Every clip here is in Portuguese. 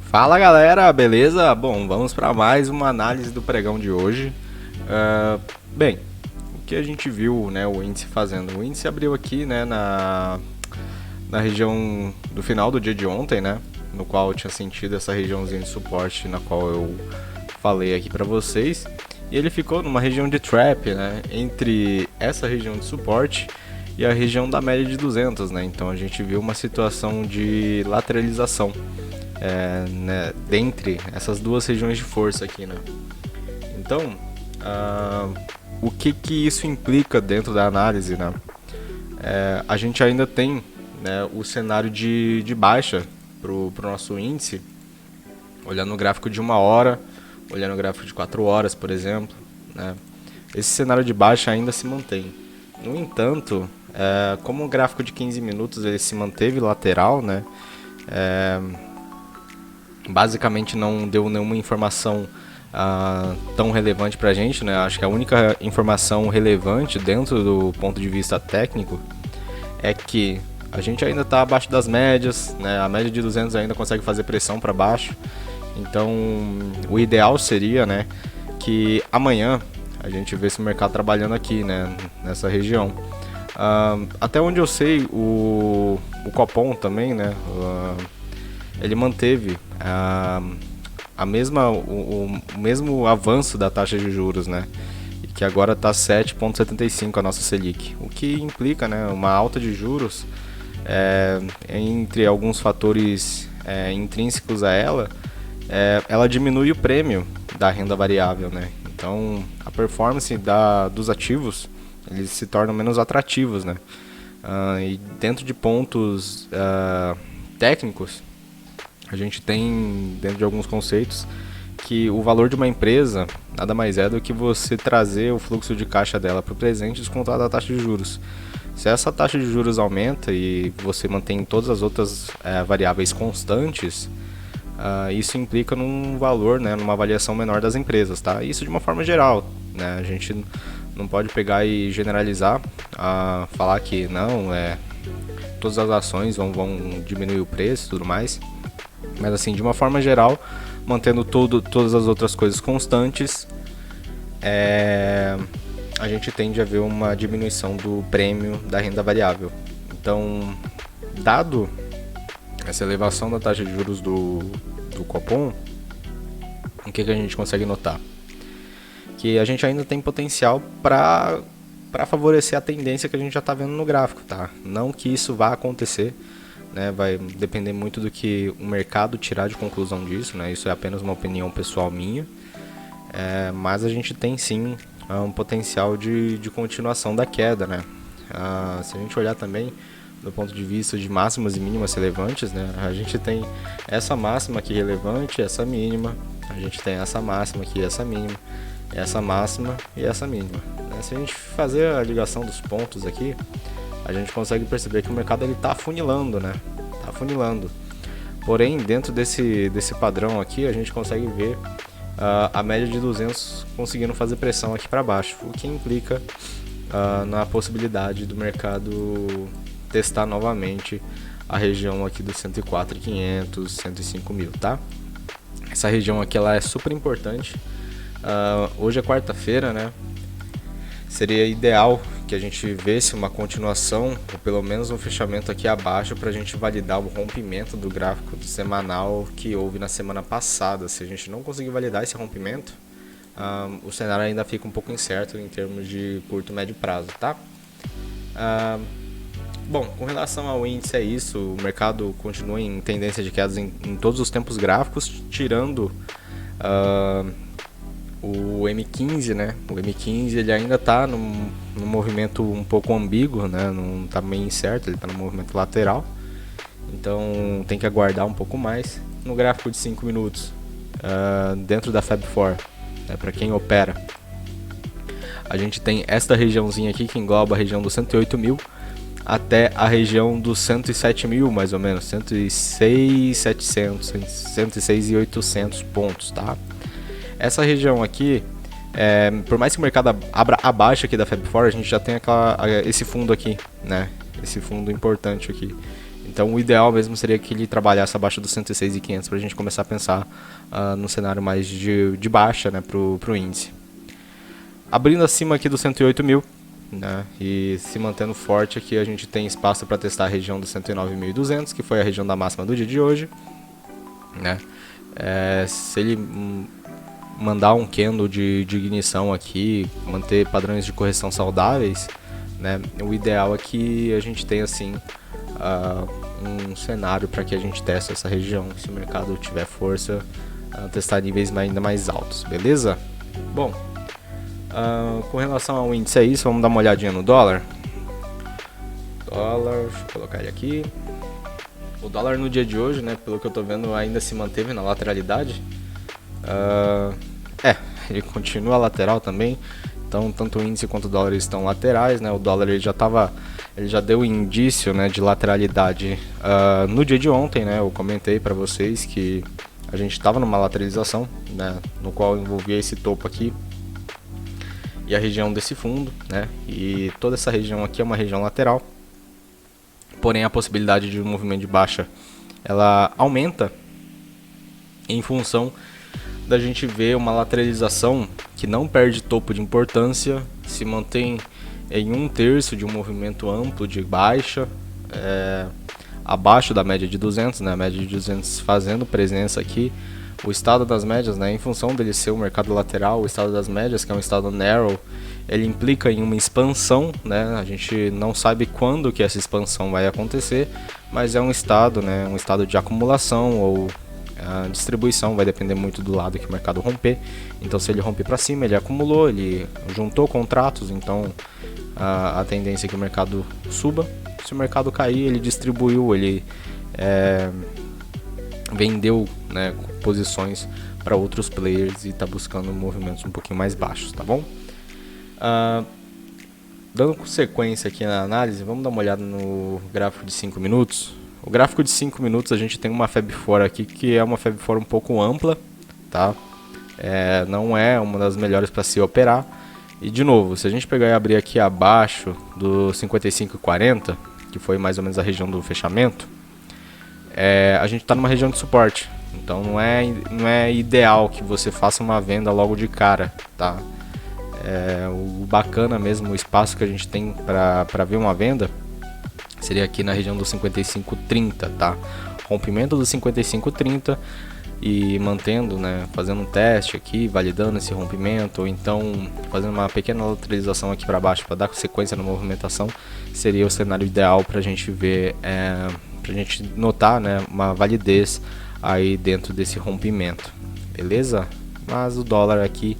Fala galera, beleza? Bom, vamos para mais uma análise do pregão de hoje. Bem, o que a gente viu, né, o índice fazendo? O índice abriu aqui, né, na região do final do dia de ontem, né, no qual eu tinha sentido essa regiãozinha de suporte na qual eu falei aqui para vocês. E ele ficou numa região de trap, né, entre essa região de suporte e a região da média de 200, né. Então a gente viu uma situação de lateralização. Né, dentre essas duas regiões de força aqui, né? Então, o que isso implica dentro da análise, né? A gente ainda tem, né, o cenário de baixa pro nosso índice, olhando o gráfico de 1 hora, olhando o gráfico de 4 horas, por exemplo, né? Esse cenário de baixa ainda se mantém. No entanto, como o gráfico de 15 minutos ele se manteve lateral, né? Basicamente não deu nenhuma informação tão relevante pra gente, né? Acho que a única informação relevante dentro do ponto de vista técnico é que a gente ainda está abaixo das médias, né? A média de 200 ainda consegue fazer pressão para baixo. Então, o ideal seria, né, que amanhã a gente vê o mercado trabalhando aqui, né, nessa região. Até onde eu sei, o Copom também, né, ele manteve o mesmo avanço da taxa de juros, né? Que agora está 7,75 a nossa Selic, o que implica, né, uma alta de juros, entre alguns fatores intrínsecos a ela, ela diminui o prêmio da renda variável, né? Então a performance dos ativos eles se tornam menos atrativos, né? E dentro de pontos técnicos, a gente tem, dentro de alguns conceitos, que o valor de uma empresa nada mais é do que você trazer o fluxo de caixa dela para o presente descontado da taxa de juros. Se essa taxa de juros aumenta e você mantém todas as outras variáveis constantes, isso implica num valor, né, numa avaliação menor das empresas, tá? Isso de uma forma geral, né? A gente não pode pegar e generalizar, falar que não, todas as ações vão diminuir o preço e tudo mais. Mas assim, de uma forma geral, mantendo todas as outras coisas constantes, a gente tende a ver uma diminuição do prêmio da renda variável. Então, dado essa elevação da taxa de juros do Copom, o que a gente consegue notar? Que a gente ainda tem potencial para favorecer a tendência que a gente já está vendo no gráfico, tá? Não que isso vá acontecer, né, vai depender muito do que o mercado tirar de conclusão disso, né? Isso é apenas uma opinião pessoal minha, mas a gente tem sim um potencial de continuação da queda, né? Se a gente olhar também do ponto de vista de máximas e mínimas relevantes, né, a gente tem essa máxima aqui relevante, essa mínima, a gente tem essa máxima aqui, essa mínima, essa máxima e essa mínima, né? Se a gente fazer a ligação dos pontos aqui, a gente consegue perceber que o mercado está afunilando, né? Tá afunilando. Porém, dentro desse padrão aqui, a gente consegue ver a média de 200 conseguindo fazer pressão aqui para baixo, o que implica na possibilidade do mercado testar novamente a região aqui dos 104.500, 105.000, tá? Essa região aqui ela é super importante. Hoje é quarta-feira, né? Seria ideal que a gente visse uma continuação, ou pelo menos um fechamento aqui abaixo, para a gente validar o rompimento do gráfico semanal que houve na semana passada. Se a gente não conseguir validar esse rompimento, o cenário ainda fica um pouco incerto em termos de curto e médio prazo, tá? Bom, com relação ao índice é isso, o mercado continua em tendência de quedas em todos os tempos gráficos, tirando o M15, né? O M15 ele ainda está num movimento um pouco ambíguo, né? Não está meio incerto, ele está no movimento lateral. Então tem que aguardar um pouco mais. No gráfico de 5 minutos, dentro da Fab4, né, para quem opera, a gente tem esta regiãozinha aqui que engloba a região dos 108.000 até a região dos 107.000, mais ou menos, 106.700, 106.800 pontos, tá? Essa região aqui, por mais que o mercado abra abaixo aqui da Fab4, a gente já tem esse fundo aqui, né? Esse fundo importante aqui. Então o ideal mesmo seria que ele trabalhasse abaixo dos 106.500 para a gente começar a pensar no cenário mais de baixa, né, pro índice. Abrindo acima aqui dos 108.000, né, e se mantendo forte aqui, a gente tem espaço para testar a região dos 109.200, que foi a região da máxima do dia de hoje, né. Se ele mandar um candle de ignição aqui, manter padrões de correção saudáveis, né, o ideal é que a gente tenha assim um cenário para que a gente teste essa região, se o mercado tiver força, testar níveis ainda mais altos, beleza? Bom, com relação ao índice é isso, vamos dar uma olhadinha no dólar. Deixa eu colocar ele aqui. O dólar no dia de hoje, né, pelo que eu tô vendo, ainda se manteve na lateralidade. Ele continua lateral também. Então, tanto o índice quanto o dólar estão laterais, né? O dólar ele já deu indício, né, de lateralidade no dia de ontem, né? Eu comentei para vocês que a gente estava numa lateralização, né, no qual envolvia esse topo aqui e a região desse fundo, né? E toda essa região aqui é uma região lateral. Porém, a possibilidade de um movimento de baixa ela aumenta em função da gente ver uma lateralização que não perde topo de importância, se mantém em 1/3 de um movimento amplo de baixa, abaixo da média de 200, né? A média de 200 fazendo presença aqui. O estado das médias, né, em função dele ser um mercado lateral, o estado das médias, que é um estado narrow, ele implica em uma expansão, né? A gente não sabe quando que essa expansão vai acontecer, mas é um estado, né, um estado de acumulação ou a distribuição, vai depender muito do lado que o mercado romper. Então, se ele romper para cima, ele acumulou, ele juntou contratos, então a tendência é que o mercado suba. Se o mercado cair, ele distribuiu, ele vendeu, né, posições para outros players e está buscando movimentos um pouquinho mais baixos, tá bom? Dando sequência aqui na análise, vamos dar uma olhada no gráfico de 5 minutos. O gráfico de 5 minutos a gente tem uma Fab4 aqui que é uma Fab4 um pouco ampla, tá? Não é uma das melhores para se operar. E de novo, se a gente pegar e abrir aqui abaixo do 55,40, que foi mais ou menos a região do fechamento, a gente está numa região de suporte. Então não é ideal que você faça uma venda logo de cara, tá? O bacana mesmo, o espaço que a gente tem para ver uma venda seria aqui na região do 55,30, tá? Rompimento do 55,30 e mantendo, né, fazendo um teste aqui, validando esse rompimento, ou então fazendo uma pequena lateralização aqui para baixo para dar sequência na movimentação, seria o cenário ideal para a gente ver, para a gente notar, né, uma validez aí dentro desse rompimento, beleza? Mas o dólar aqui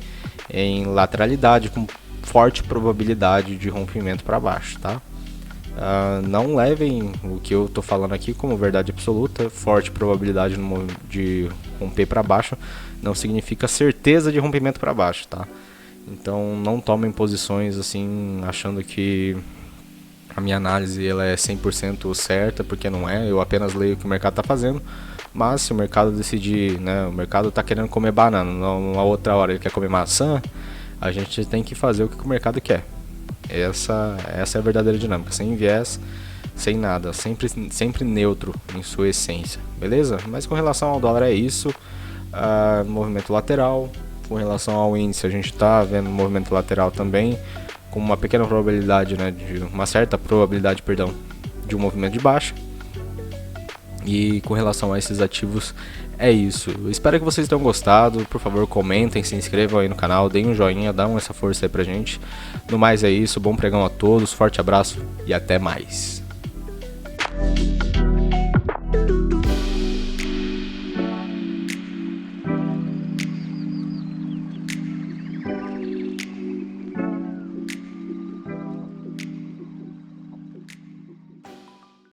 em lateralidade com forte probabilidade de rompimento para baixo, tá? Não levem o que eu tô falando aqui como verdade absoluta. Forte probabilidade de romper para baixo não significa certeza de rompimento para baixo, tá? Então não tomem posições assim achando que a minha análise ela é 100% certa, porque não é. Eu apenas leio o que o mercado está fazendo. Mas se o mercado decidir, né, o mercado está querendo comer banana, numa outra hora ele quer comer maçã, a gente tem que fazer o que o mercado quer. Essa é a verdadeira dinâmica, sem viés, sem nada, sempre neutro em sua essência, beleza? Mas com relação ao dólar é isso, movimento lateral. Com relação ao índice a gente está vendo movimento lateral também, com uma pequena probabilidade, né, uma certa probabilidade, perdão, de um movimento de baixa. E com relação a esses ativos é isso. Eu espero que vocês tenham gostado. Por favor, comentem, se inscrevam aí no canal, deem um joinha, dão essa força aí pra gente. No mais é isso, bom pregão a todos, forte abraço e até mais.